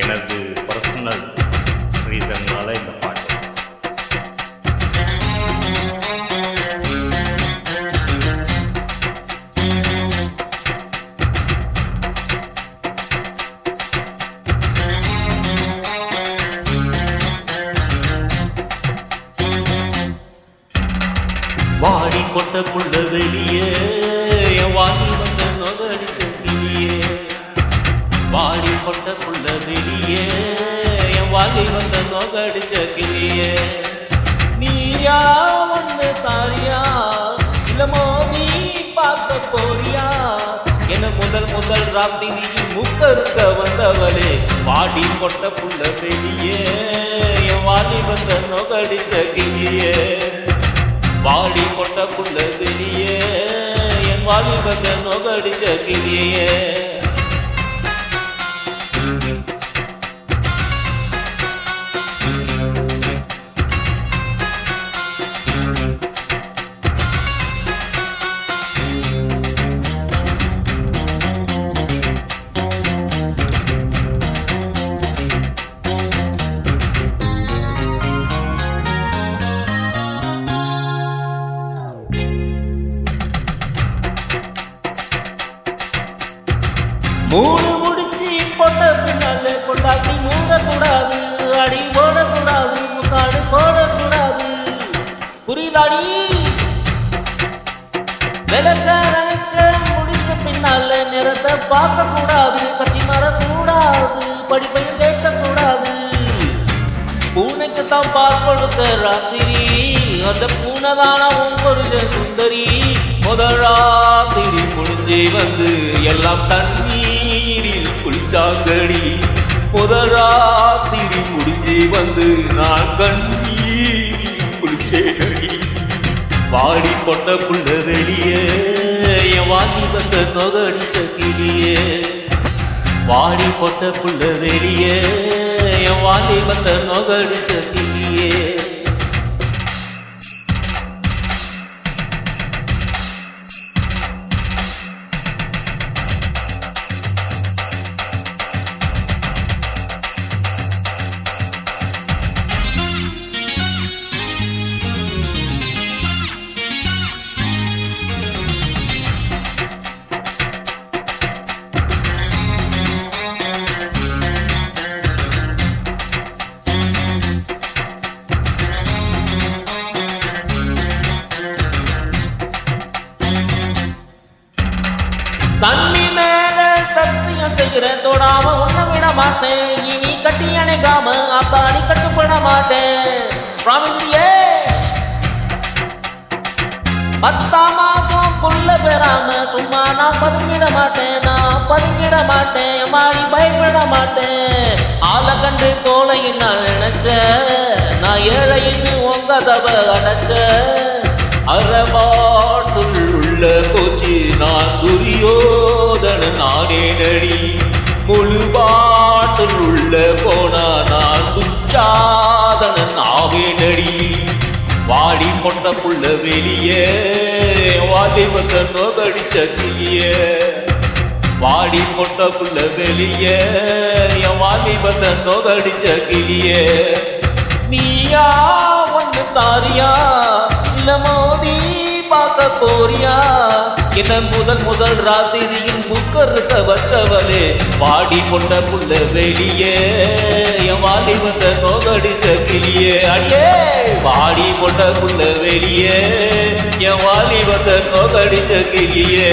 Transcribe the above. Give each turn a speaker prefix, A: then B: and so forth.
A: எனது பர்சனல் ரீசன்னால இந்த பாட்டு. வாடி கொட்ட புள்ள வெளியே வாடி வந்த நொகடிச்ச கிளியே, வாடி கொட்ட புள்ள வெளியே வாடி வந்த நொகடிச்ச கிளியே, நீயா ஒன்று தாரியா இல்ல மோதி பார்க்க போறியா என முதல் ராத்திரி முக்கருக்க வந்தவளே, வாடி கொட்ட புள்ள வெளியே வாடி வந்த நொகடிச்ச கிளியே, வாடி கொட்ட புள்ள வெளியே என் வாடி வந்த நொகடிச்ச கிளியே. மூணு முடிச்சு போட்ட பின்னால கொண்டாட்டி மூடக்கூடாது, அடி போடக்கூடாது, முக்காடு போடக்கூடாது, புரியுதாடி? விளக்க நினைச்ச முடிச்ச பின்னால நிறத்தை பார்க்க கூடாது, கட்சி மறக்கூடாது, படிப்பையும் கேட்கக்கூடாது. பூனைக்கு தான் பால் கொடுத்த ராத்திரி அந்த பூனை தானா ஒவ்வொரு சுந்தரி, முதல் ராத்திரி முடிஞ்சு வந்து எல்லாம் தண்ணீரில் குளிச்சாங்கடி, முதல் ராத்திரி முடிஞ்சு வந்து நான் கண்ணீரில் குளிச்சேடி, வாடி கொண்ட புள்ள வெளியே என் வாங்கி வந்த நொகடிச்ச கிளியே, வாடி கொண்ட புள்ள வெளியே என் வாங்கி வந்த நொகடிச்ச கிளியே. தண்ணி மேல சத்தியம் செய்கிறேன், தொடாம உன்ன விட மாட்டேன், இனி கட்டி அணைக்காம அப்பாடி கட்டுப்பட மாட்டேன். பிராமிசியே 10 மாசம் புள்ள பெறாம சும்மா நான் பதுங்கிட மாட்டேன், நான் பதுங்கிட மாட்டேன், மாறி பயப்பட மாட்டேன். ஆளை கண்டு கோலையும் நான் நினைச்ச, நான் ஏழைன்னு உங்க தவ அடைச்ச, அறபாட்டுள் உள்ள கோச்சி நான் துரியோதன நானே நடி, முழு பாட்டுள் உள்ள போனா நான் துச்சாதன நாவே நடி, வாடி கொண்ட புள்ள வெளியே வாடி வந்த நொகடிச்ச கிளியே, வாடி கொண்ட புள்ள வெளியே வாடி வந்த நொகடிச்ச கிளியே, நீயா ஒன்று தாரியா இல்ல மோதி பார்க்க போறியா என்ன முதல் ராத்திரியின் முக்கருக்க வச்சவளே, வாடி கொண்ட புள்ள வெளியே என் வாடி வந்த நொகடிச்ச கிளியே, அடியே வாடி கொண்ட புள்ள வெளியே என் வாடி வந்த நொகடிச்ச கிளியே.